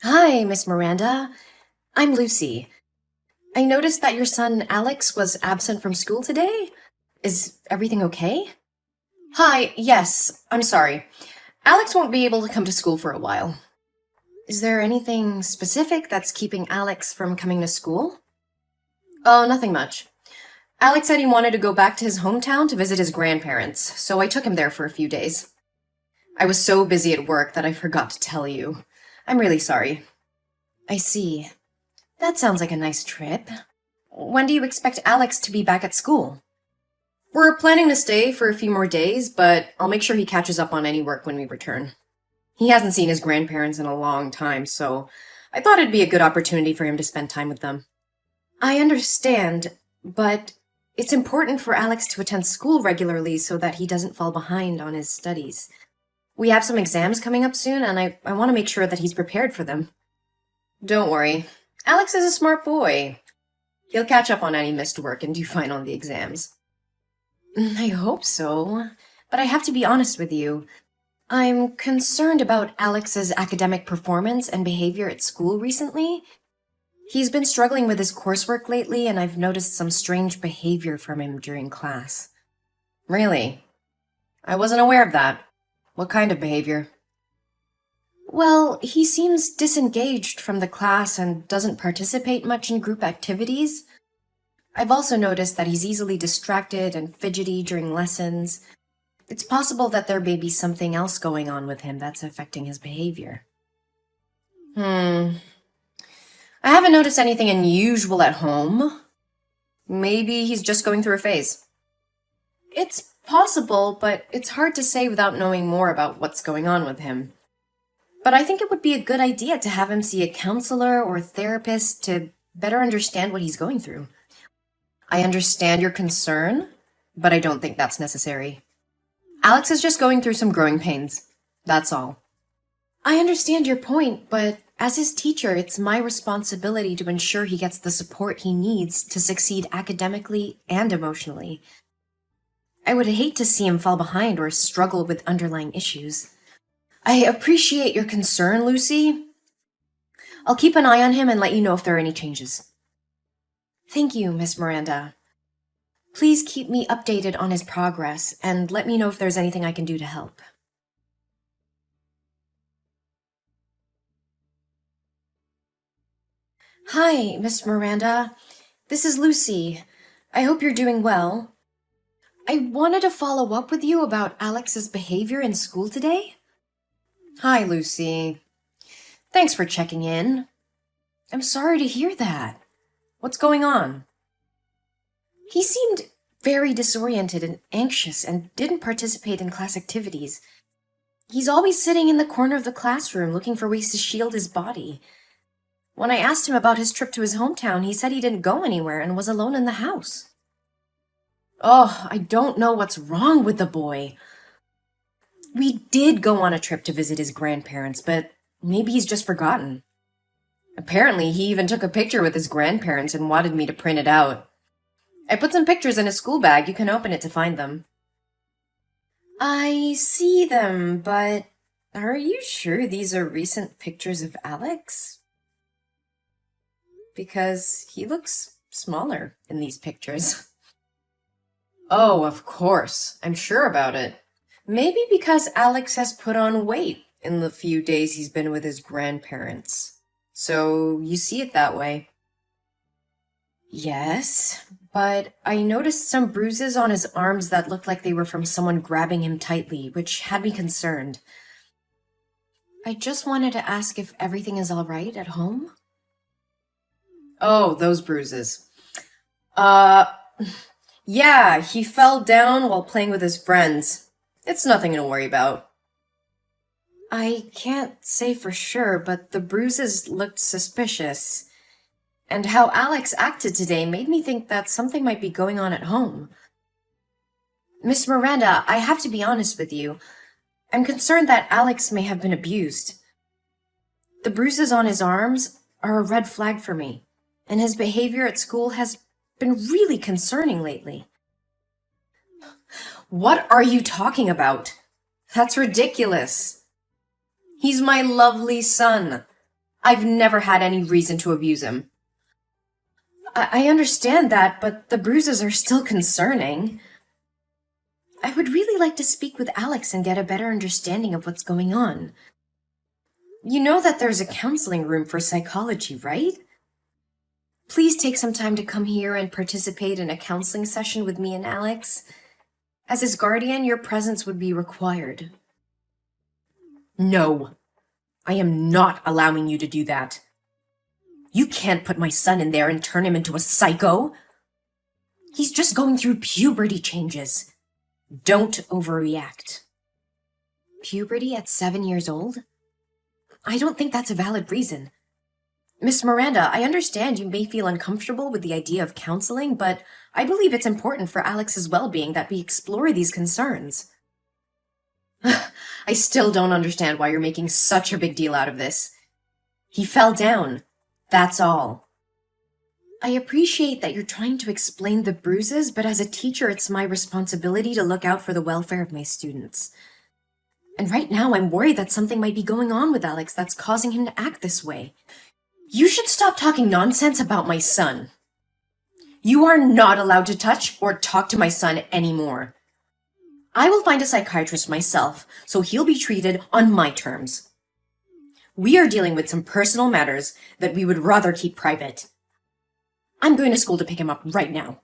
Hi, Miss Miranda. I'm Lucy. I noticed that your son Alex was absent from school today. Is everything okay? Hi, yes, I'm sorry. Alex won't be able to come to school for a while. Is there anything specific that's keeping Alex from coming to school? Oh, nothing much. Alex said he wanted to go back to his hometown to visit his grandparents, so I took him there for a few days. I was so busy at work that I forgot to tell you. I'm really sorry. I see. That sounds like a nice trip. When do you expect Alex to be back at school? We're planning to stay for a few more days, but I'll make sure he catches up on any work when we return. He hasn't seen his grandparents in a long time, so I thought it'd be a good opportunity for him to spend time with them. I understand, but it's important for Alex to attend school regularly so that he doesn't fall behind on his studies. We have some exams coming up soon, and I want to make sure that he's prepared for them. Don't worry. Alex is a smart boy. He'll catch up on any missed work and do fine on the exams. I hope so, but I have to be honest with you. I'm concerned about Alex's academic performance and behavior at school recently. He's been struggling with his coursework lately, and I've noticed some strange behavior from him during class. Really? I wasn't aware of that. What kind of behavior? Well, he seems disengaged from the class and doesn't participate much in group activities. I've also noticed that he's easily distracted and fidgety during lessons. It's possible that there may be something else going on with him that's affecting his behavior. I haven't noticed anything unusual at home. Maybe he's just going through a phase. It's possible, but it's hard to say without knowing more about what's going on with him. But I think it would be a good idea to have him see a counselor or therapist to better understand what he's going through. I understand your concern, but I don't think that's necessary. Alex is just going through some growing pains. That's all. I understand your point, but as his teacher, it's my responsibility to ensure he gets the support he needs to succeed academically and emotionally. I would hate to see him fall behind or struggle with underlying issues. I appreciate your concern, Lucy. I'll keep an eye on him and let you know if there are any changes. Thank you, Miss Miranda. Please keep me updated on his progress and let me know if there's anything I can do to help. Hi, Miss Miranda. This is Lucy. I hope you're doing well. I wanted to follow up with you about Alex's behavior in school today. Hi, Lucy. Thanks for checking in. I'm sorry to hear that. What's going on? He seemed very disoriented and anxious and didn't participate in class activities. He's always sitting in the corner of the classroom looking for ways to shield his body. When I asked him about his trip to his hometown, he said he didn't go anywhere and was alone in the house. Oh, I don't know what's wrong with the boy. We did go on a trip to visit his grandparents, but maybe he's just forgotten. Apparently, he even took a picture with his grandparents and wanted me to print it out. I put some pictures in his school bag. You can open it to find them. I see them, but are you sure these are recent pictures of Alex? Because he looks smaller in these pictures. Oh, of course. I'm sure about it. Maybe because Alex has put on weight in the few days he's been with his grandparents. So you see it that way. Yes, but I noticed some bruises on his arms that looked like they were from someone grabbing him tightly, which had me concerned. I just wanted to ask if everything is all right at home. Oh, those bruises. Uh, yeah, he fell down while playing with his friends. It's nothing to worry about. I can't say for sure, but the bruises looked suspicious. And how Alex acted today made me think that something might be going on at home. Miss Miranda, I have to be honest with you. I'm concerned that Alex may have been abused. The bruises on his arms are a red flag for me, and his behavior at school has been really concerning lately. What are you talking about? That's ridiculous. He's my lovely son. I've never had any reason to abuse him. I understand that, but the bruises are still concerning. I would really like to speak with Alex and get a better understanding of what's going on. You know that there's a counseling room for psychology, right? Please take some time to come here and participate in a counseling session with me and Alex. As his guardian, your presence would be required. No, I am not allowing you to do that. You can't put my son in there and turn him into a psycho. He's just going through puberty changes. Don't overreact. Puberty at 7 years old? I don't think that's a valid reason. Miss Miranda, I understand you may feel uncomfortable with the idea of counseling, but I believe it's important for Alex's well-being that we explore these concerns. I still don't understand why you're making such a big deal out of this. He fell down. That's all. I appreciate that you're trying to explain the bruises, but as a teacher, it's my responsibility to look out for the welfare of my students. And right now, I'm worried that something might be going on with Alex that's causing him to act this way. You should stop talking nonsense about my son. You are not allowed to touch or talk to my son anymore. I will find a psychiatrist myself, so he'll be treated on my terms. We are dealing with some personal matters that we would rather keep private. I'm going to school to pick him up right now.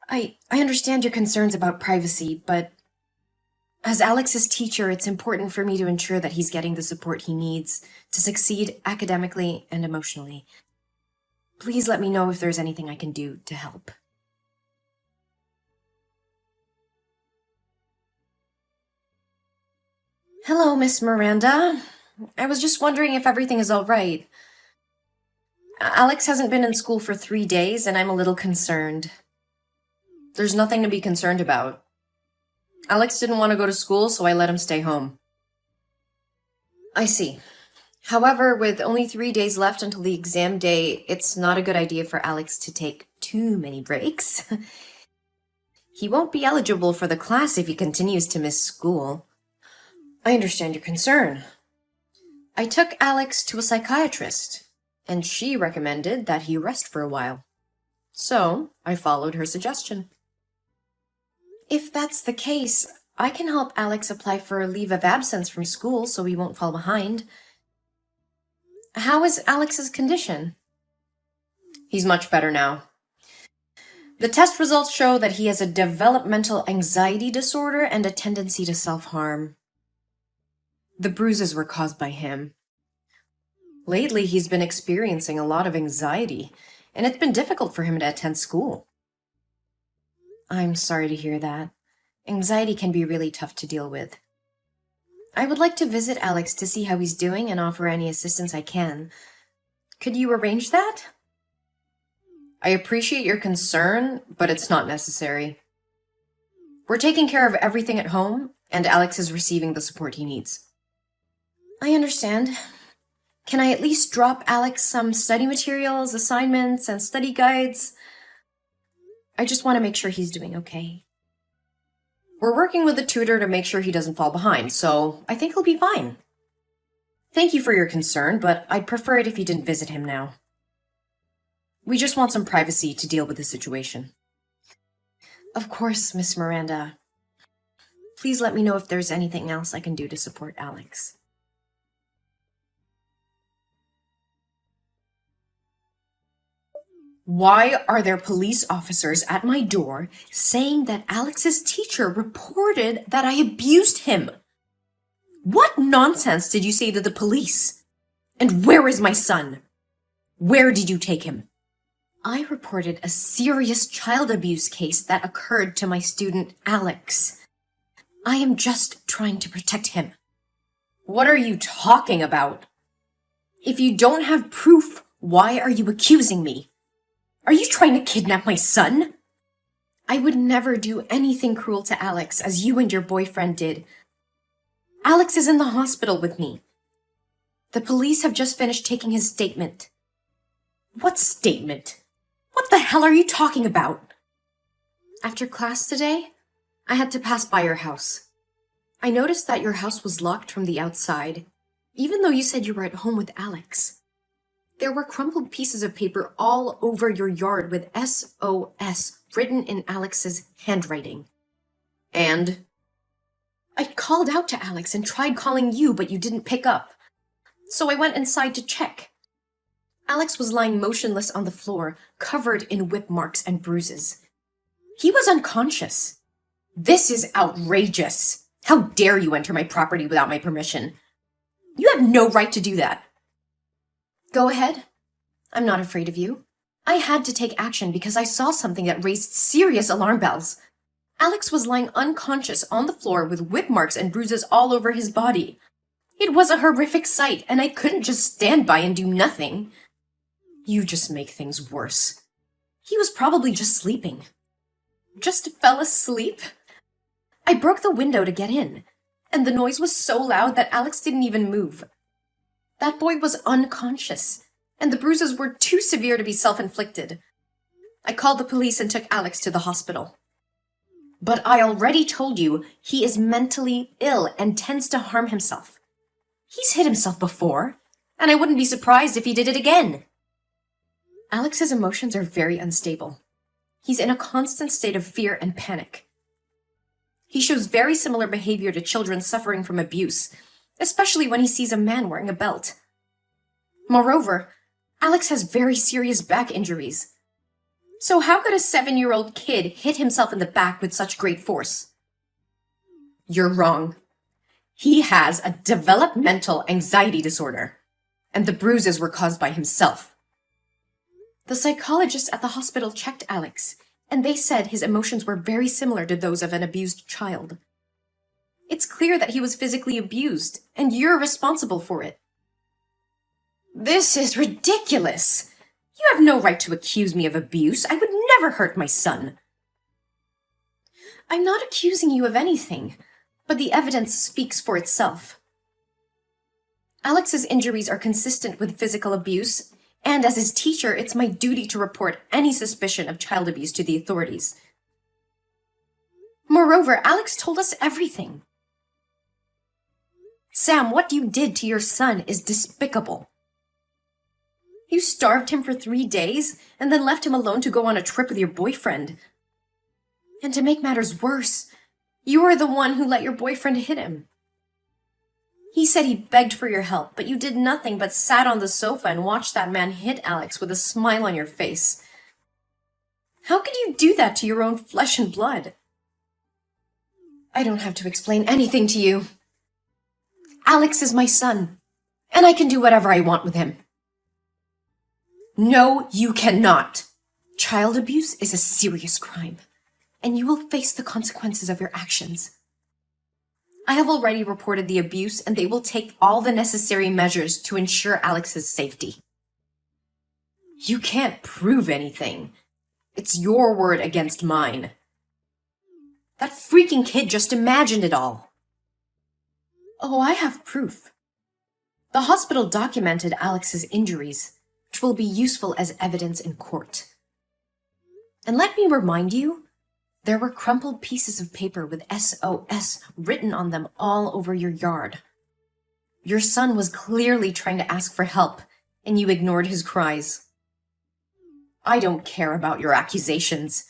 I understand your concerns about privacy, but as Alex's teacher, it's important for me to ensure that he's getting the support he needs to succeed academically and emotionally. Please let me know if there's anything I can do to help. Hello, Miss Miranda. I was just wondering if everything is all right. Alex hasn't been in school for 3 days, and I'm a little concerned. There's nothing to be concerned about. Alex didn't want to go to school, so I let him stay home. I see. However, with only 3 days left until the exam day, it's not a good idea for Alex to take too many breaks. He won't be eligible for the class if he continues to miss school. I understand your concern. I took Alex to a psychiatrist, and she recommended that he rest for a while. So, I followed her suggestion. If that's the case, I can help Alex apply for a leave of absence from school so he won't fall behind. How is Alex's condition? He's much better now. The test results show that he has a developmental anxiety disorder and a tendency to self-harm. The bruises were caused by him. Lately, he's been experiencing a lot of anxiety, and it's been difficult for him to attend school. I'm sorry to hear that. Anxiety can be really tough to deal with. I would like to visit Alex to see how he's doing and offer any assistance I can. Could you arrange that? I appreciate your concern, but it's not necessary. We're taking care of everything at home, and Alex is receiving the support he needs. I understand. Can I at least drop Alex some study materials, assignments, and study guides? I just want to make sure he's doing okay. We're working with a tutor to make sure he doesn't fall behind, so I think he'll be fine. Thank you for your concern, but I'd prefer it if you didn't visit him now. We just want some privacy to deal with the situation. Of course, Miss Miranda. Please let me know if there's anything else I can do to support Alex. Why are there police officers at my door saying that Alex's teacher reported that I abused him? What nonsense did you say to the police? And where is my son? Where did you take him? I reported a serious child abuse case that occurred to my student Alex. I am just trying to protect him. What are you talking about? If you don't have proof, why are you accusing me? Are you trying to kidnap my son? I would never do anything cruel to Alex as you and your boyfriend did. Alex is in the hospital with me. The police have just finished taking his statement. What statement? What the hell are you talking about? After class today, I had to pass by your house. I noticed that your house was locked from the outside. even though you said you were at home with Alex. There were crumpled pieces of paper all over your yard with SOS written in Alex's handwriting. And I called out to Alex and tried calling you, but you didn't pick up. So I went inside to check. Alex was lying motionless on the floor, covered in whip marks and bruises. He was unconscious. This is outrageous. How dare you enter my property without my permission? You have no right to do that. Go ahead. I'm not afraid of you. I had to take action because I saw something that raised serious alarm bells. Alex was lying unconscious on the floor with whip marks and bruises all over his body. It was a horrific sight, and I couldn't just stand by and do nothing. You just make things worse. He was probably just sleeping. Just fell asleep? I broke the window to get in, and the noise was so loud that Alex didn't even move. That boy was unconscious, and the bruises were too severe to be self-inflicted. I called the police and took Alex to the hospital. But I already told you he is mentally ill and tends to harm himself. He's hit himself before, and I wouldn't be surprised if he did it again. Alex's emotions are very unstable. He's in a constant state of fear and panic. He shows very similar behavior to children suffering from abuse, especially when he sees a man wearing a belt. Moreover, Alex has very serious back injuries. So how could a 7-year-old kid hit himself in the back with such great force? You're wrong. He has a developmental anxiety disorder, and the bruises were caused by himself. The psychologists at the hospital checked Alex, and they said his emotions were very similar to those of an abused child. It's clear that he was physically abused, and you're responsible for it. This is ridiculous! You have no right to accuse me of abuse. I would never hurt my son. I'm not accusing you of anything, but the evidence speaks for itself. Alex's injuries are consistent with physical abuse, and as his teacher, it's my duty to report any suspicion of child abuse to the authorities. Moreover, Alex told us everything. Sam, what you did to your son is despicable. You starved him for 3 days and then left him alone to go on a trip with your boyfriend. And to make matters worse, you are the one who let your boyfriend hit him. He said he begged for your help, but you did nothing but sat on the sofa and watched that man hit Alex with a smile on your face. How could you do that to your own flesh and blood? I don't have to explain anything to you. Alex is my son, and I can do whatever I want with him. No, you cannot. Child abuse is a serious crime, and you will face the consequences of your actions. I have already reported the abuse, and they will take all the necessary measures to ensure Alex's safety. You can't prove anything. It's your word against mine. That freaking kid just imagined it all. Oh, I have proof. The hospital documented Alex's injuries, which will be useful as evidence in court. And let me remind you, there were crumpled pieces of paper with SOS written on them all over your yard. Your son was clearly trying to ask for help, and you ignored his cries. I don't care about your accusations.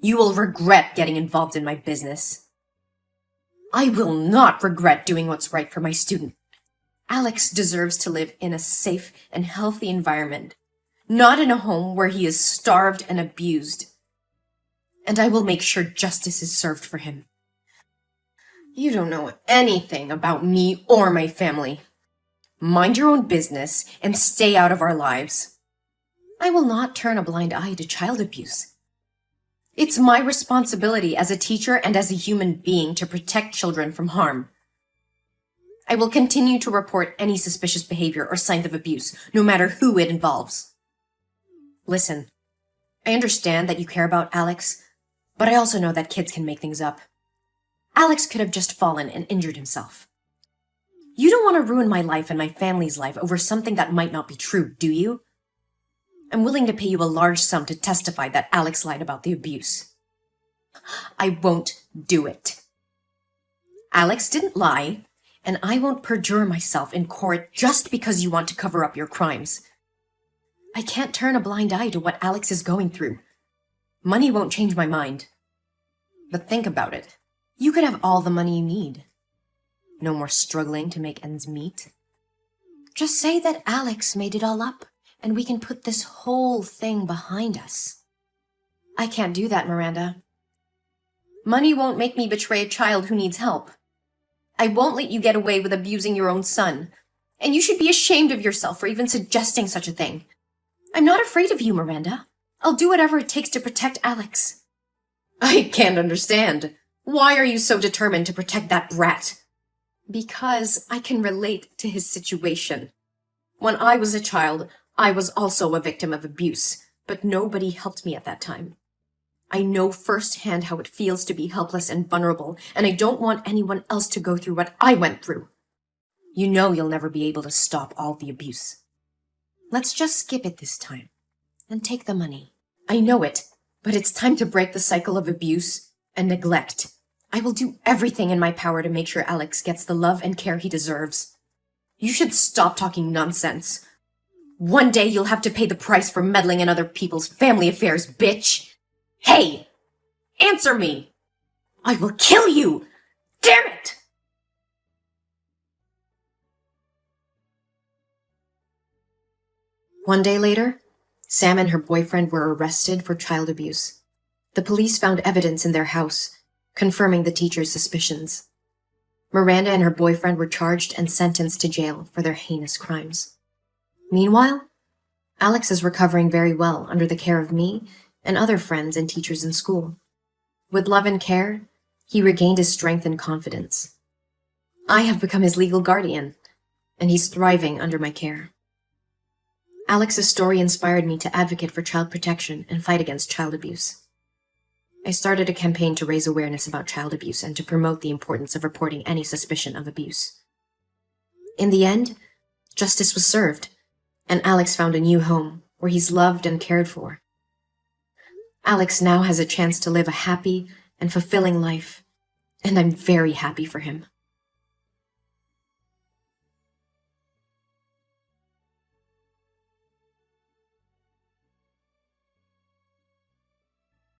You will regret getting involved in my business. I will not regret doing what's right for my student. Alex deserves to live in a safe and healthy environment, not in a home where he is starved and abused. And I will make sure justice is served for him. You don't know anything about me or my family. Mind your own business and stay out of our lives. I will not turn a blind eye to child abuse. It's my responsibility as a teacher and as a human being to protect children from harm. I will continue to report any suspicious behavior or signs of abuse, no matter who it involves. Listen, I understand that you care about Alex, but I also know that kids can make things up. Alex could have just fallen and injured himself. You don't want to ruin my life and my family's life over something that might not be true, do you? I'm willing to pay you a large sum to testify that Alex lied about the abuse. I won't do it. Alex didn't lie, and I won't perjure myself in court just because you want to cover up your crimes. I can't turn a blind eye to what Alex is going through. Money won't change my mind. But think about it. You could have all the money you need. No more struggling to make ends meet. Just say that Alex made it all up, and we can put this whole thing behind us. I can't do that, Miranda. Money won't make me betray a child who needs help. I won't let you get away with abusing your own son, and you should be ashamed of yourself for even suggesting such a thing. I'm not afraid of you, Miranda. I'll do whatever it takes to protect Alex. I can't understand. Why are you so determined to protect that brat? Because I can relate to his situation. When I was a child, I was also a victim of abuse, but nobody helped me at that time. I know firsthand how it feels to be helpless and vulnerable, and I don't want anyone else to go through what I went through. You know you'll never be able to stop all the abuse. Let's just skip it this time and take the money. I know it, but it's time to break the cycle of abuse and neglect. I will do everything in my power to make sure Alex gets the love and care he deserves. You should stop talking nonsense. One day you'll have to pay the price for meddling in other people's family affairs, bitch! Hey! Answer me! I will kill you! Damn it! One day later, Sam and her boyfriend were arrested for child abuse. The police found evidence in their house, confirming the teacher's suspicions. Miranda and her boyfriend were charged and sentenced to jail for their heinous crimes. Meanwhile, Alex is recovering very well under the care of me and other friends and teachers in school. With love and care, he regained his strength and confidence. I have become his legal guardian, and he's thriving under my care. Alex's story inspired me to advocate for child protection and fight against child abuse. I started a campaign to raise awareness about child abuse and to promote the importance of reporting any suspicion of abuse. In the end, justice was served, and Alex found a new home where he's loved and cared for. Alex now has a chance to live a happy and fulfilling life, and I'm very happy for him.